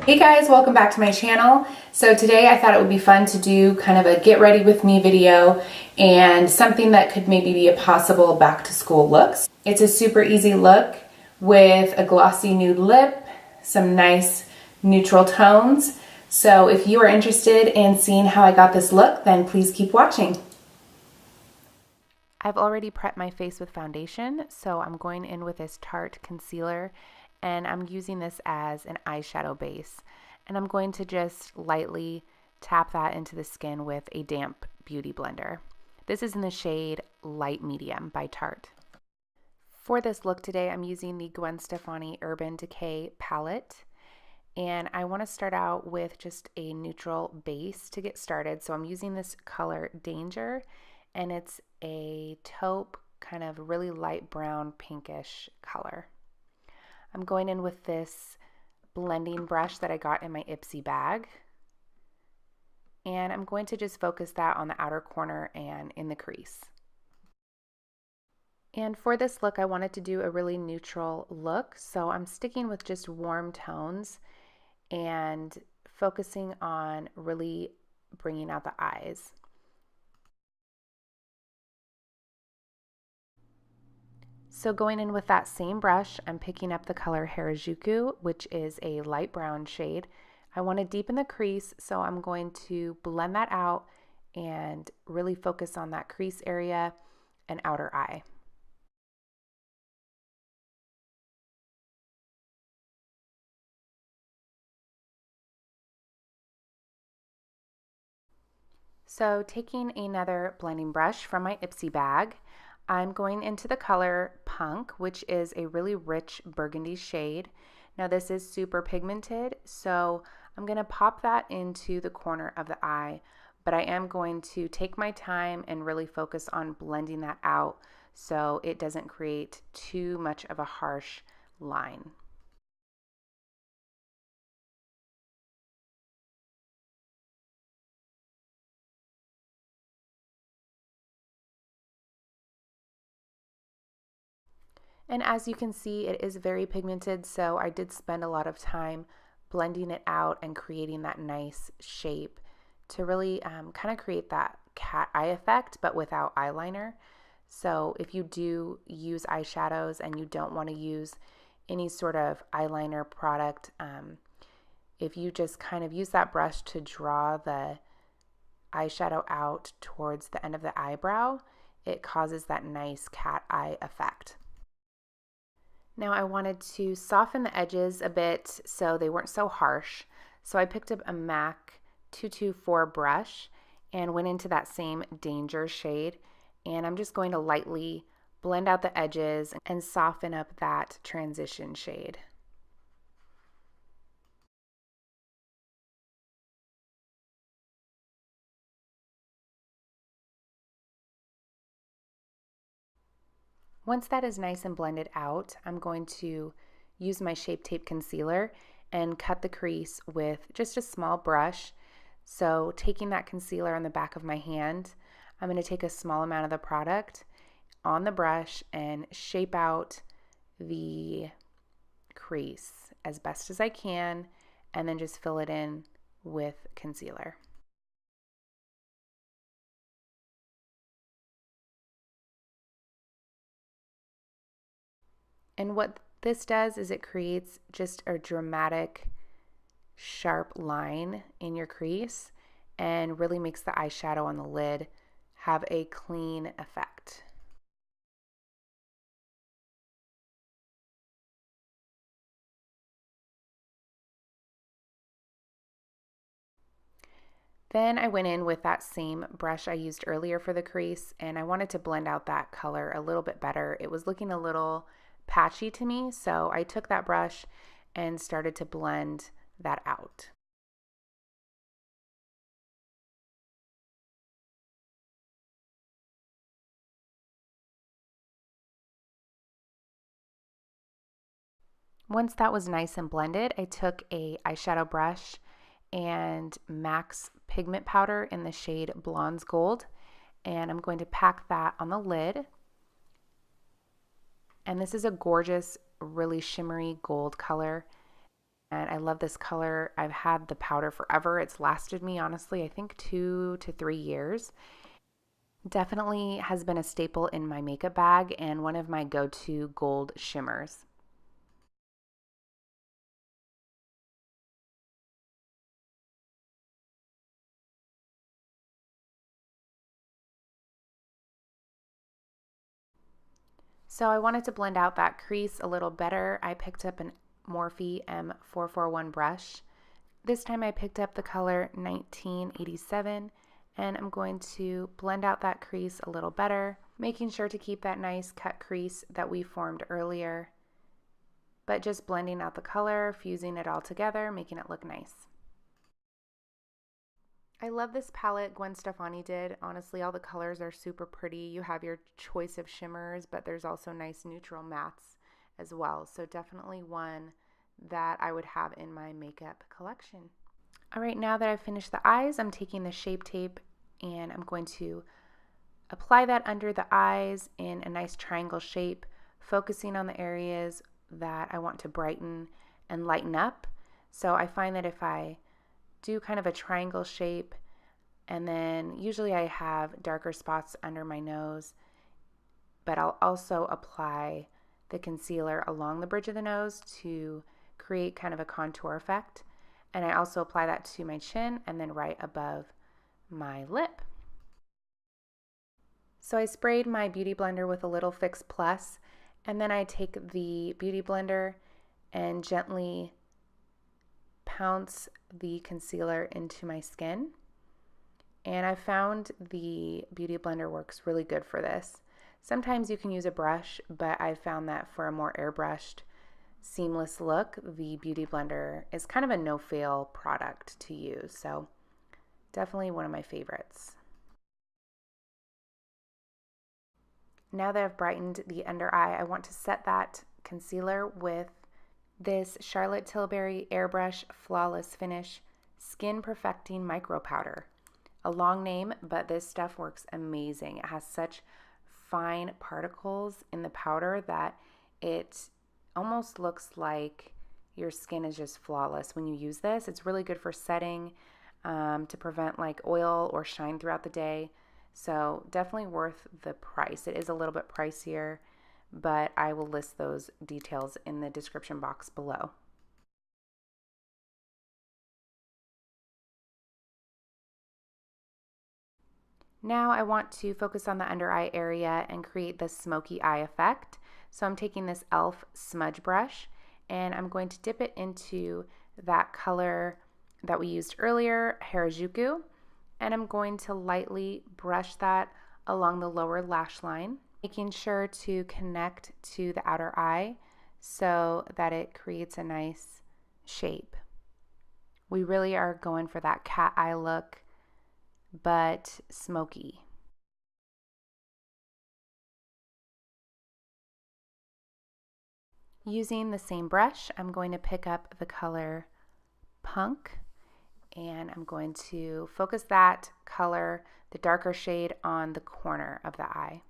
Hey guys, welcome back to my channel. So today I thought it would be fun to do kind of a get ready with me video and something that could maybe be a possible back to school looks. It's a super easy look with a glossy nude lip, some nice neutral tones. So if you are interested in seeing how I got this look, then please keep watching. I've already prepped my face with foundation, so I'm going in with this Tarte concealer, and I'm using this as an eyeshadow base. And I'm going to just lightly tap that into the skin with a damp beauty blender. This is in the shade Light Medium by Tarte. For this look today, I'm using the Gwen Stefani Urban Decay palette. And I want to start out with just a neutral base to get started. So I'm using this color Danger, and it's a taupe, kind of really light brown pinkish color. I'm going in with this blending brush that I got in my Ipsy bag, and I'm going to just focus that on the outer corner and in the crease. And for this look, I wanted to do a really neutral look, so I'm sticking with just warm tones and focusing on really bringing out the eyes. So going in with that same brush, I'm picking up the color Harajuku, which is a light brown shade. I want to deepen the crease, so I'm going to blend that out and really focus on that crease area and outer eye. So taking another blending brush from my Ipsy bag, I'm going into the color Punk, which is a really rich burgundy shade. Now this is super pigmented, so I'm going to pop that into the corner of the eye, but I am going to take my time and really focus on blending that out so it doesn't create too much of a harsh line. And as you can see, it is very pigmented, so I did spend a lot of time blending it out and creating that nice shape to really kind of create that cat eye effect, but without eyeliner. So if you do use eyeshadows and you don't want to use any sort of eyeliner product, if you just kind of use that brush to draw the eyeshadow out towards the end of the eyebrow, it causes that nice cat eye effect. Now I wanted to soften the edges a bit so they weren't so harsh. So I picked up a MAC 224 brush and went into that same Danger shade. And I'm just going to lightly blend out the edges and soften up that transition shade. Once that is nice and blended out, I'm going to use my Shape Tape concealer and cut the crease with just a small brush. So taking that concealer on the back of my hand, I'm going to take a small amount of the product on the brush and shape out the crease as best as I can, and then just fill it in with concealer. And what this does is it creates just a dramatic, sharp line in your crease and really makes the eyeshadow on the lid have a clean effect. Then I went in with that same brush I used earlier for the crease, and I wanted to blend out that color a little bit better. It was looking a little patchy to me, so I took that brush and started to blend that out. Once that was nice and blended, I took a eyeshadow brush and MAC's pigment powder in the shade Blonde's Gold, and I'm going to pack that on the lid. And this is a gorgeous, really shimmery gold color. And I love this color. I've had the powder forever. It's lasted me, honestly, I think 2 to 3 years. Definitely has been a staple in my makeup bag and one of my go-to gold shimmers. So I wanted to blend out that crease a little better. I picked up an Morphe M441 brush. This time I picked up the color 1987 and I'm going to blend out that crease a little better, making sure to keep that nice cut crease that we formed earlier, but just blending out the color, fusing it all together, making it look nice. I love this palette Gwen Stefani did. Honestly, all the colors are super pretty. You have your choice of shimmers, but there's also nice neutral mattes as well. So definitely one that I would have in my makeup collection. All right, now that I've finished the eyes, I'm taking the Shape Tape and I'm going to apply that under the eyes in a nice triangle shape, focusing on the areas that I want to brighten and lighten up. So I find that if I do kind of a triangle shape, and then usually I have darker spots under my nose, but I'll also apply the concealer along the bridge of the nose to create kind of a contour effect. And I also apply that to my chin and then right above my lip. So I sprayed my Beauty Blender with a little Fix Plus, and then I take the Beauty Blender and gently pounce the concealer into my skin. And I found the Beauty Blender works really good for this. Sometimes you can use a brush, but I found that for a more airbrushed, seamless look, the Beauty Blender is kind of a no-fail product to use. So definitely one of my favorites. Now that I've brightened the under eye, I want to set that concealer with this Charlotte Tilbury Airbrush Flawless Finish Skin Perfecting Micro Powder. A long name, but this stuff works amazing. It has such fine particles in the powder that it almost looks like your skin is just flawless when you use this. It's really good for setting, to prevent like oil or shine throughout the day. So definitely worth the price. It is a little bit pricier, but I will list those details in the description box below. Now I want to focus on the under eye area and create the smoky eye effect. So I'm taking this e.l.f. smudge brush and I'm going to dip it into that color that we used earlier, harajuku, and I'm going to lightly brush that along the lower lash line, making sure to connect to the outer eye so that it creates a nice shape. We really are going for that cat eye look, but smoky. Using the same brush, I'm going to pick up the color Punk and I'm going to focus that color, the darker shade, on the corner of the eye.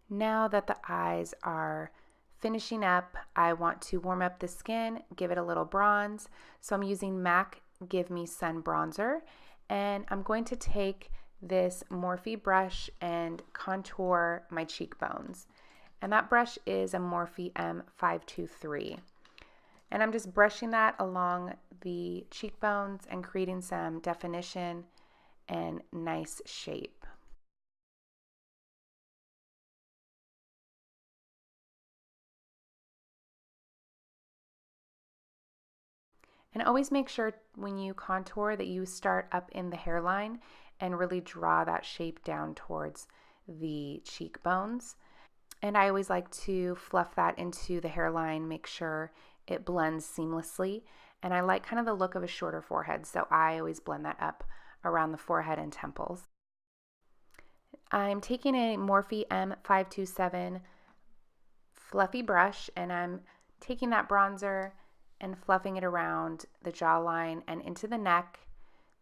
Now that the eyes are finishing up, I want to warm up the skin, give it a little bronze. So I'm using MAC Give Me Sun Bronzer, and I'm going to take this Morphe brush and contour my cheekbones. And that brush is a Morphe M523. And I'm just brushing that along the cheekbones and creating some definition and nice shape. And always make sure when you contour that you start up in the hairline and really draw that shape down towards the cheekbones. And I always like to fluff that into the hairline, make sure it blends seamlessly. And I like kind of the look of a shorter forehead, so I always blend that up around the forehead and temples. I'm taking a Morphe M527 fluffy brush and I'm taking that bronzer and fluffing it around the jawline and into the neck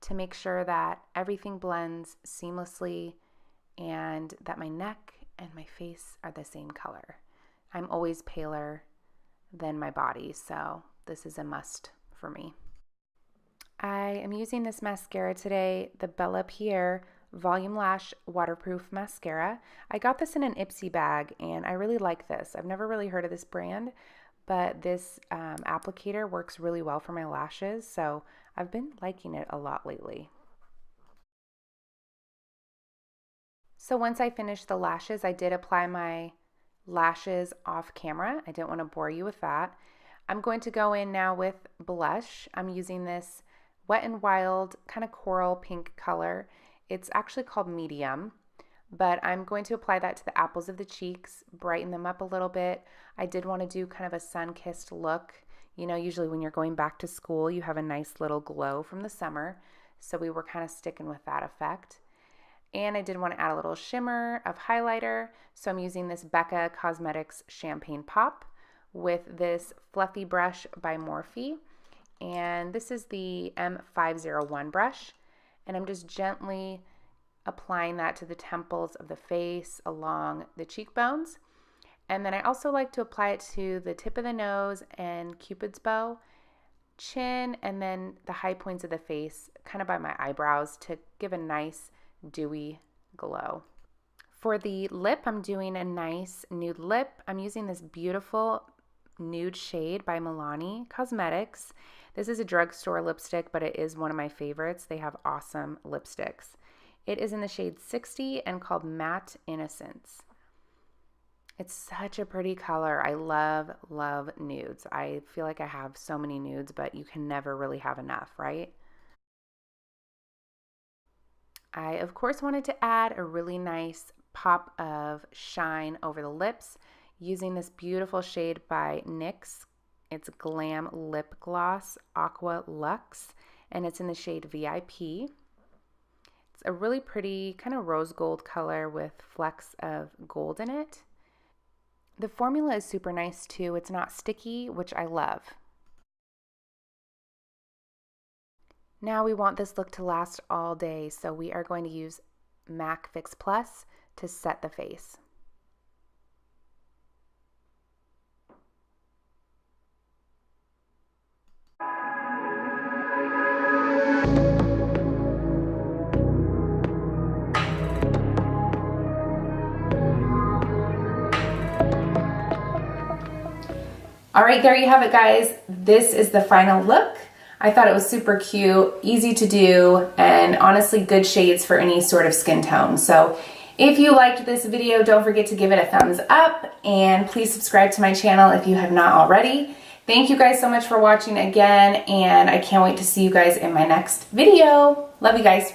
to make sure that everything blends seamlessly and that my neck and my face are the same color. I'm always paler than my body, so this is a must for me. I am using this mascara today, the Pierre Volume Lash Waterproof Mascara. I got this in an Ipsy bag, and I really like this. I've never really heard of this brand, but this applicator works really well for my lashes, so I've been liking it a lot lately. So once I finished the lashes, I did apply my lashes off camera. I didn't want to bore you with that. I'm going to go in now with blush. I'm using this Wet n Wild kind of coral pink color. It's actually called Medium, but I'm going to apply that to the apples of the cheeks, brighten them up a little bit. I did want to do kind of a sun-kissed look. You know, usually when you're going back to school, you have a nice little glow from the summer, so we were kind of sticking with that effect. And I did want to add a little shimmer of highlighter, so I'm using this Becca Cosmetics Champagne Pop with this fluffy brush by Morphe, and this is the M501 brush, and I'm just gently applying that to the temples of the face along the cheekbones. And then I also like to apply it to the tip of the nose and Cupid's bow, chin, and then the high points of the face, kind of by my eyebrows, to give a nice dewy glow. For the lip, I'm doing a nice nude lip. I'm using this beautiful nude shade by Milani Cosmetics. This is a drugstore lipstick, but it is one of my favorites. They have awesome lipsticks. It is in the shade 60 and called Matte Innocence. It's such a pretty color. I love, love nudes. I feel like I have so many nudes, but you can never really have enough, right? I, of course, wanted to add a really nice pop of shine over the lips using this beautiful shade by NYX. It's Glam Lip Gloss Aqua Luxe, and it's in the shade VIP. It's a really pretty kind of rose gold color with flecks of gold in it. The formula is super nice too. It's not sticky, which I love. Now we want this look to last all day, so we are going to use MAC Fix Plus to set the face. All right, there you have it, guys. This is the final look. I thought it was super cute, easy to do, and honestly good shades for any sort of skin tone. So if you liked this video, don't forget to give it a thumbs up, and please subscribe to my channel if you have not already. Thank you guys so much for watching again, and I can't wait to see you guys in my next video. Love you guys.